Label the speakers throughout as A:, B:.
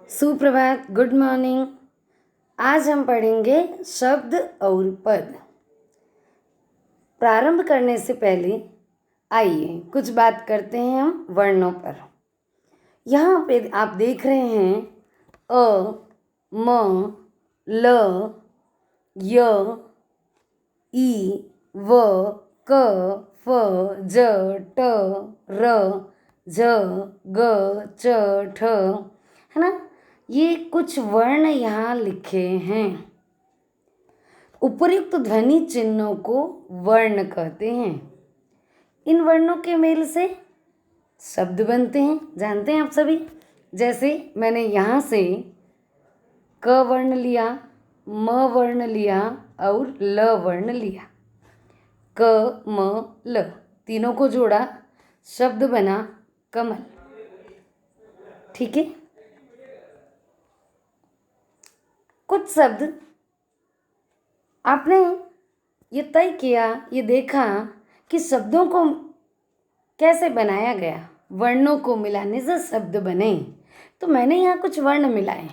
A: सुप्रभात, good morning. आज हम पढ़ेंगे शब्द और पद। प्रारंभ करने से पहले आइए कुछ बात करते हैं हम वर्णों पर। यहाँ पे आप देख रहे हैं अ, म, ल, य, ई, व, क, फ, ज, ट, र, झ, ग, च, ठ, है ना। ये कुछ वर्ण यहाँ लिखे हैं। उपर्युक्त ध्वनि चिन्हों को वर्ण कहते हैं। इन वर्णों के मेल से शब्द बनते हैं, जानते हैं आप सभी। जैसे मैंने यहाँ से क वर्ण लिया, म वर्ण लिया और ल वर्ण लिया। क, म, ल तीनों को जोड़ा, शब्द बना कमल। ठीक है। कुछ शब्द आपने ये तय किया, ये देखा कि शब्दों को कैसे बनाया गया, वर्णों को मिलाने से शब्द बने। तो मैंने यहाँ कुछ वर्ण मिलाए।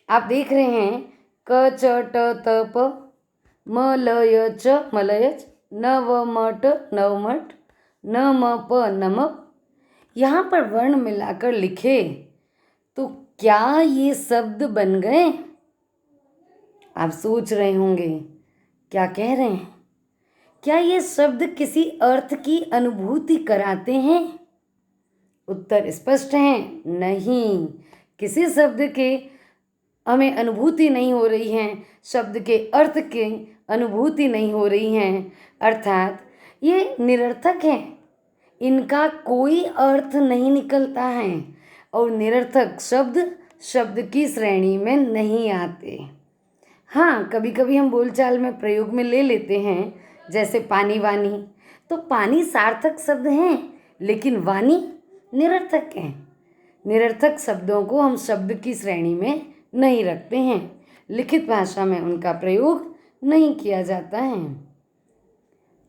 A: आप देख रहे हैं क, च, ट, त, प, म, ल, य, च, मलयच, न, व, म, ट, नवमठ, न, म, प, नमक। यहाँ पर वर्ण मिलाकर लिखे तो क्या ये शब्द बन गए? आप सोच रहे होंगे क्या कह रहे हैं। क्या ये शब्द किसी अर्थ की अनुभूति कराते हैं? उत्तर स्पष्ट है, नहीं। किसी शब्द के हमें अनुभूति नहीं हो रही है, शब्द के अर्थ की अनुभूति नहीं हो रही है, अर्थात ये निरर्थक है। इनका कोई अर्थ नहीं निकलता है और निरर्थक शब्द शब्द की श्रेणी में नहीं आते। हाँ, कभी कभी हम बोलचाल में प्रयोग में ले लेते हैं, जैसे पानी वानी। तो पानी सार्थक शब्द हैं, लेकिन वानी निरर्थक है। निरर्थक शब्दों को हम शब्द की श्रेणी में नहीं रखते हैं, लिखित भाषा में उनका प्रयोग नहीं किया जाता है।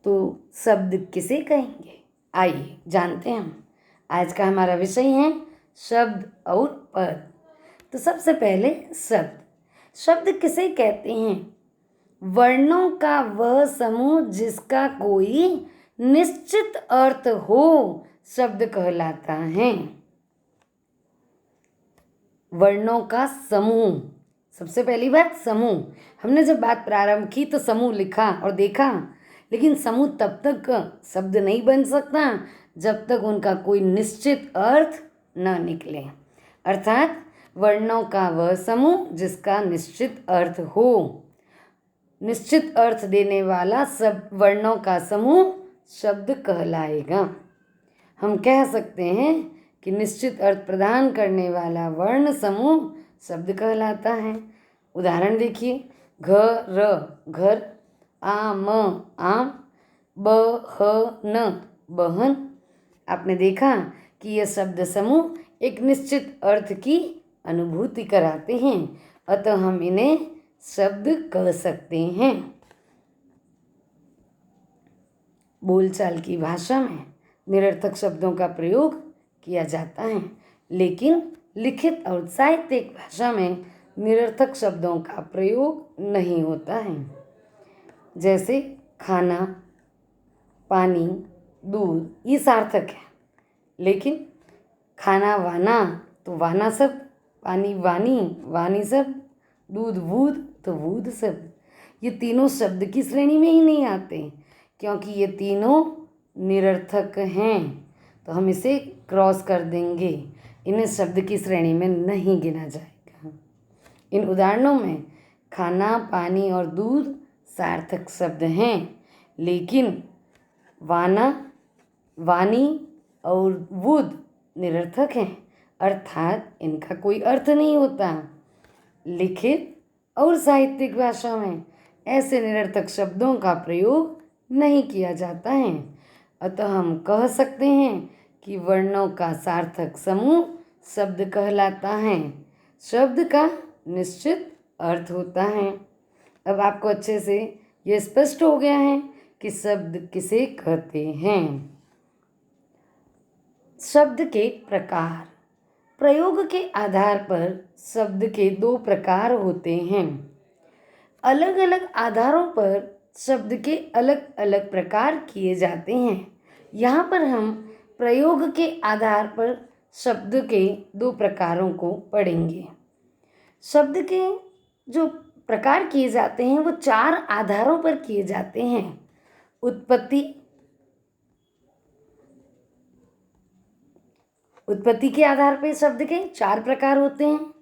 A: तो शब्द किसे कहेंगे, आइए जानते हैं हम। आज का हमारा विषय है शब्द और पद। तो सबसे पहले शब्द। शब्द किसे कहते हैं? वर्णों का वह समूह जिसका कोई निश्चित अर्थ हो, शब्द कहलाता है। वर्णों का समूह। सबसे पहली बात समूह। हमने जब बात प्रारंभ की तो समूह लिखा और देखा, लेकिन समूह तब तक शब्द नहीं बन सकता जब तक उनका कोई निश्चित अर्थ न निकले। अर्थात वर्णों का वह समूह जिसका निश्चित अर्थ हो। निश्चित अर्थ देने वाला सब वर्णों का समूह शब्द कहलाएगा। हम कह सकते हैं कि निश्चित अर्थ प्रदान करने वाला वर्ण समूह शब्द कहलाता है। उदाहरण देखिए, घ, र घर, आ, म आम, ब, ह, न बहन। आपने देखा कि यह शब्द समूह एक निश्चित अर्थ की अनुभूति कराते हैं, अतः हम इन्हें शब्द कह सकते हैं। बोलचाल की भाषा में निरर्थक शब्दों का प्रयोग किया जाता है, लेकिन लिखित और साहित्यिक भाषा में निरर्थक शब्दों का प्रयोग नहीं होता है। जैसे खाना, पानी, दूध, ये सार्थक है, लेकिन खाना वाना तो वाना शब्द, पानी वानी वानी शब्द, दूध वूद तो वूद शब्द, ये तीनों शब्द की श्रेणी में ही नहीं आते, क्योंकि ये तीनों निरर्थक हैं। तो हम इसे क्रॉस कर देंगे, इन्हें शब्द की श्रेणी में नहीं गिना जाएगा। इन उदाहरणों में खाना, पानी और दूध सार्थक शब्द हैं, लेकिन वाना, वानी और वुद निरर्थक हैं, अर्थात इनका कोई अर्थ नहीं होता। लिखित और साहित्यिक भाषा में ऐसे निरर्थक शब्दों का प्रयोग नहीं किया जाता है, अतः हम कह सकते हैं कि वर्णों का सार्थक समूह शब्द कहलाता है। शब्द का निश्चित अर्थ होता है। अब आपको अच्छे से यह स्पष्ट हो गया है कि शब्द किसे कहते हैं। शब्द के प्रकार। प्रयोग के आधार पर शब्द के दो प्रकार होते हैं। अलग अलग आधारों पर शब्द के अलग अलग प्रकार किए जाते हैं। यहाँ पर हम प्रयोग के आधार पर शब्द के दो प्रकारों को पढ़ेंगे। शब्द के जो प्रकार किए जाते हैं वो चार आधारों पर किए जाते हैं। उत्पत्ति के आधार पर शब्द के चार प्रकार होते हैं।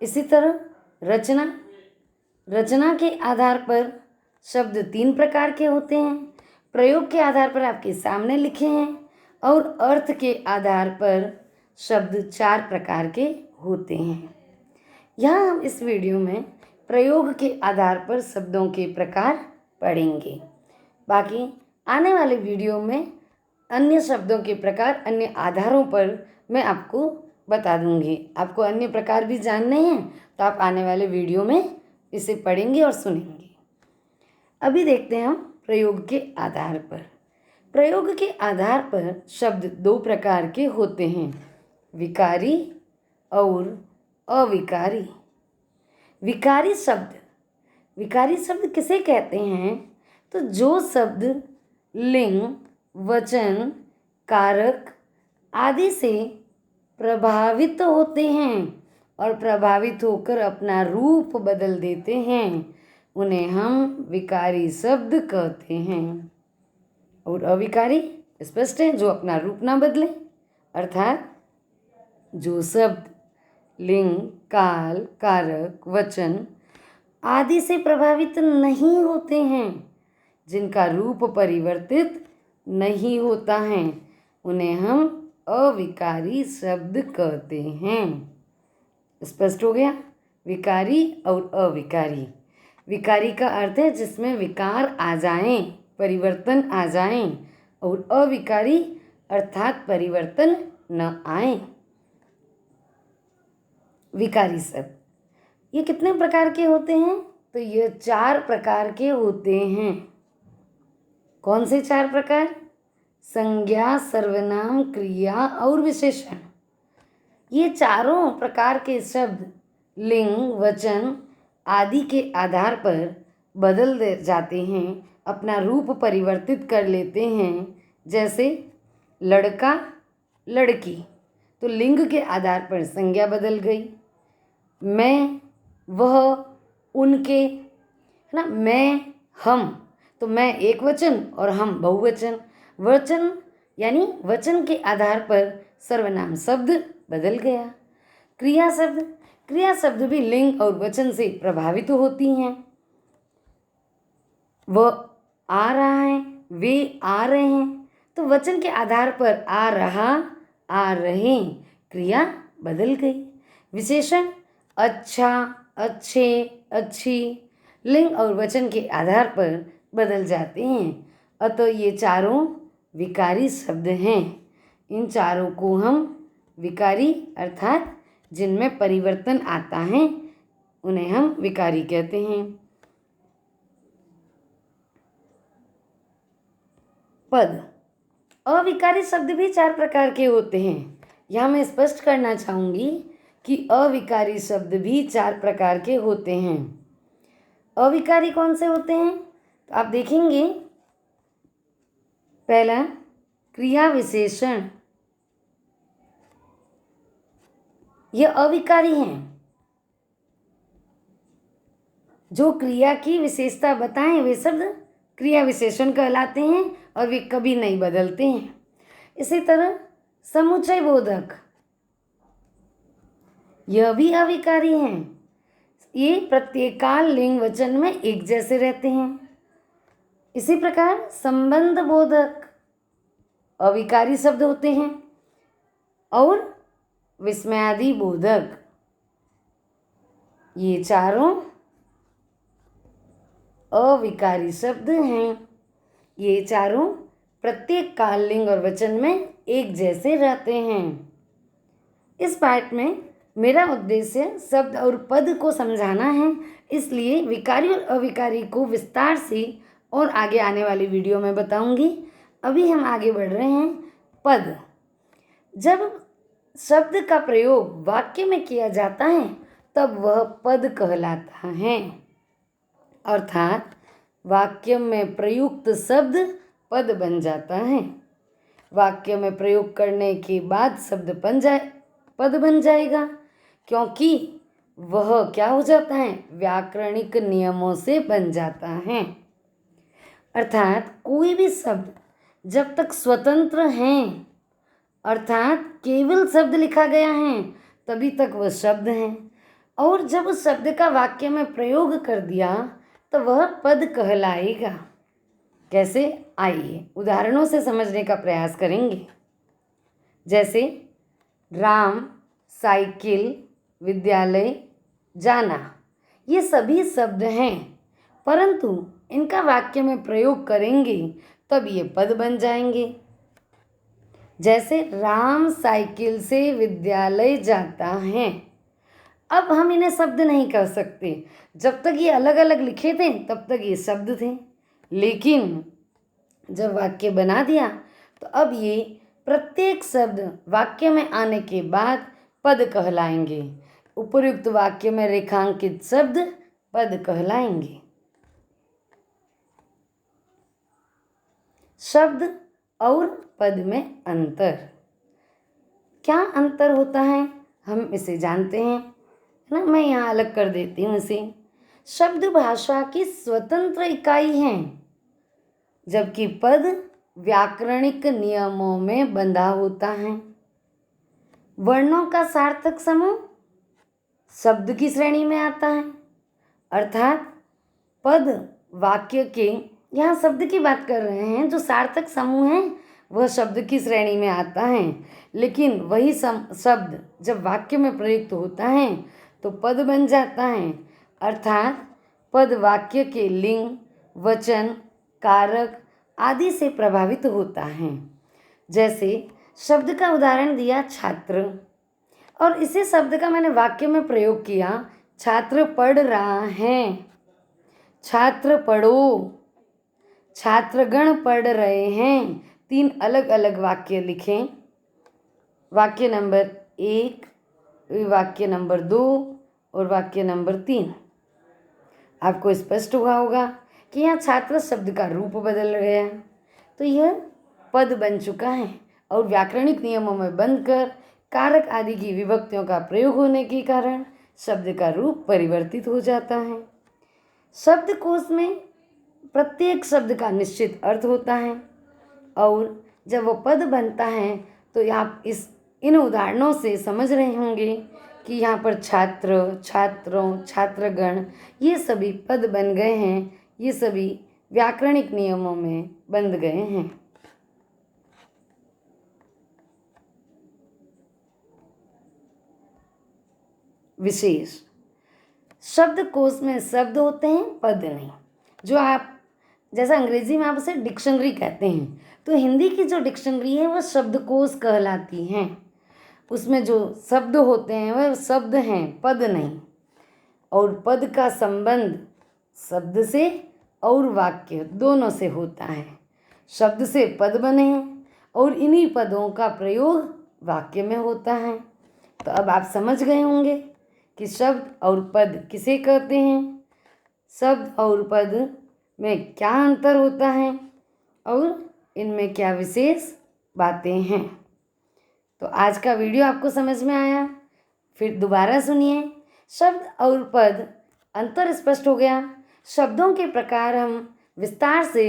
A: इसी तरह रचना के आधार पर शब्द तीन प्रकार के होते हैं। प्रयोग के आधार पर आपके सामने लिखे हैं। और अर्थ के आधार पर शब्द चार प्रकार के होते हैं। यहाँ हम इस वीडियो में प्रयोग के आधार पर शब्दों के प्रकार पढ़ेंगे। बाकी आने वाले वीडियो में अन्य शब्दों के प्रकार अन्य आधारों पर मैं आपको बता दूंगी। आपको अन्य प्रकार भी जानने हैं तो आप आने वाले वीडियो में इसे पढ़ेंगे और सुनेंगे। अभी देखते हैं हम प्रयोग के आधार पर। प्रयोग के आधार पर शब्द दो प्रकार के होते हैं, विकारी और अविकारी। विकारी शब्द किसे कहते हैं? तो जो शब्द लिंग, वचन, कारक आदि से प्रभावित होते हैं और प्रभावित होकर अपना रूप बदल देते हैं, उन्हें हम विकारी शब्द कहते हैं। और अविकारी स्पष्ट है, जो अपना रूप ना बदले, अर्थात जो शब्द लिंग, काल, कारक, वचन आदि से प्रभावित नहीं होते हैं, जिनका रूप परिवर्तित नहीं होता है, उन्हें हम अविकारी शब्द कहते हैं। स्पष्ट हो गया? विकारी और अविकारी। विकारी का अर्थ है जिसमें विकार आ जाएं, परिवर्तन आ जाएं, और अविकारी अर्थात परिवर्तन न आए। विकारी शब्द ये कितने प्रकार के होते हैं? तो ये चार प्रकार के होते हैं। कौन से चार प्रकार? संज्ञा, सर्वनाम, क्रिया और विशेषण। ये चारों प्रकार के शब्द लिंग, वचन आदि के आधार पर बदल जाते हैं, अपना रूप परिवर्तित कर लेते हैं। जैसे लड़का, लड़की, तो लिंग के आधार पर संज्ञा बदल गई। मैं, वह, उनके, है ना। मैं, हम, तो मैं एक वचन और हम बहुवचन। वचन यानी वचन के आधार पर सर्वनाम शब्द बदल गया। क्रिया शब्द भी लिंग और वचन से प्रभावित होती हैं। वह आ रहा है, वे आ रहे हैं, तो वचन के आधार पर आ रहा, आ रहे, क्रिया बदल गई। विशेषण अच्छा, अच्छे, अच्छी लिंग और वचन के आधार पर बदल जाते हैं। अतः ये चारों विकारी शब्द हैं। इन चारों को हम विकारी अर्थात जिनमें परिवर्तन आता है, उन्हें हम विकारी कहते हैं। पद। अविकारी शब्द भी चार प्रकार के होते हैं। यहाँ मैं स्पष्ट करना चाहूँगी कि अविकारी शब्द भी चार प्रकार के होते हैं। अविकारी कौन से होते हैं? तो आप देखेंगे, पहला क्रिया विशेषण, ये अविकारी हैं। जो क्रिया की विशेषता बताएं वे शब्द क्रिया विशेषण कहलाते हैं और वे कभी नहीं बदलते हैं। इसी तरह समुच्चय बोधक, यह भी अविकारी हैं। ये प्रत्येक काल, लिंग, वचन में एक जैसे रहते हैं। इसी प्रकार संबंध बोधक अविकारी शब्द होते हैं। और विस्मयादि बोधक, ये चारों अविकारी शब्द हैं। ये चारों प्रत्येक काल, लिंग और वचन में एक जैसे रहते हैं। इस पाठ में मेरा उद्देश्य शब्द और पद को समझाना है, इसलिए विकारी और अविकारी को विस्तार से और आगे आने वाली वीडियो में बताऊंगी। अभी हम आगे बढ़ रहे हैं। पद। जब शब्द का प्रयोग वाक्य में किया जाता है तब वह पद कहलाता है। अर्थात वाक्य में प्रयुक्त शब्द पद बन जाता है। वाक्य में प्रयोग करने के बाद शब्द पद बन जाएगा, क्योंकि वह क्या हो जाता है, व्याकरणिक नियमों से बन जाता है। अर्थात कोई भी शब्द जब तक स्वतंत्र हैं, अर्थात केवल शब्द लिखा गया है, तभी तक वह शब्द है, और जब उस शब्द का वाक्य में प्रयोग कर दिया तो वह पद कहलाएगा। कैसे, आइए उदाहरणों से समझने का प्रयास करेंगे। जैसे राम, साइकिल, विद्यालय, जाना, ये सभी शब्द हैं, परंतु इनका वाक्य में प्रयोग करेंगे तब ये पद बन जाएंगे। जैसे राम साइकिल से विद्यालय जाता है। अब हम इन्हें शब्द नहीं कह सकते, जब तक ये अलग अलग लिखे थे तब तक ये शब्द थे, लेकिन जब वाक्य बना दिया तो अब ये प्रत्येक शब्द वाक्य में आने के बाद पद कहलाएंगे। उपयुक्त वाक्य में रेखांकित शब्द पद कहलाएंगे। शब्द और पद में अंतर, क्या अंतर होता है हम इसे जानते हैं ना। मैं यहाँ अलग कर देती हूँ इसे। शब्द भाषा की स्वतंत्र इकाई है, जबकि पद व्याकरणिक नियमों में बंधा होता है। वर्णों का सार्थक समूह शब्द की श्रेणी में आता है, अर्थात पद वाक्य के, यहाँ शब्द की बात कर रहे हैं, जो सार्थक समूह है वह शब्द की श्रेणी में आता है, लेकिन वही शब्द जब वाक्य में प्रयुक्त होता है तो पद बन जाता है। अर्थात पद वाक्य के लिंग, वचन, कारक आदि से प्रभावित होता है। जैसे शब्द का उदाहरण दिया छात्र, और इसी शब्द का मैंने वाक्य में प्रयोग किया, छात्र पढ़ रहा है, छात्र पढ़ो, छात्रगण पढ़ रहे हैं। 3 अलग अलग वाक्य लिखें, वाक्य नंबर 1, वाक्य नंबर 2 और वाक्य नंबर 3। आपको स्पष्ट हुआ होगा कि यहाँ छात्र शब्द का रूप बदल गया, तो यह पद बन चुका है, और व्याकरणिक नियमों में बंधकर कारक आदि की विभक्तियों का प्रयोग होने के कारण शब्द का रूप परिवर्तित हो जाता है। शब्दकोश में प्रत्येक शब्द का निश्चित अर्थ होता है, और जब वो पद बनता है तो आप इन उदाहरणों से समझ रहे होंगे कि यहाँ पर छात्र, छात्रों, छात्रगण ये सभी पद बन गए हैं, ये सभी व्याकरणिक नियमों में बंध गए हैं। विशेष, शब्दकोश में शब्द होते हैं, पद नहीं। जो आप, जैसा अंग्रेजी में आप उसे डिक्शनरी कहते हैं, तो हिंदी की जो डिक्शनरी है वह शब्दकोश कहलाती हैं। उसमें जो शब्द होते हैं वह शब्द हैं, पद नहीं। और पद का संबंध शब्द से और वाक्य दोनों से होता है। शब्द से पद बने हैं और इन्हीं पदों का प्रयोग वाक्य में होता है। तो अब आप समझ गए होंगे कि शब्द और पद किसे कहते हैं, शब्द और पद में क्या अंतर होता है और इनमें क्या विशेष बातें हैं। तो आज का वीडियो आपको समझ में आया? फिर दोबारा सुनिए। शब्द और पद अंतर स्पष्ट हो गया। शब्दों के प्रकार हम विस्तार से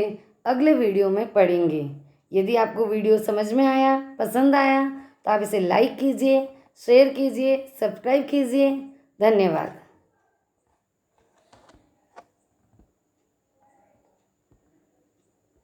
A: अगले वीडियो में पढ़ेंगे। यदि आपको वीडियो समझ में आया, पसंद आया, तो आप इसे लाइक कीजिए, शेयर कीजिए, सब्सक्राइब कीजिए। धन्यवाद।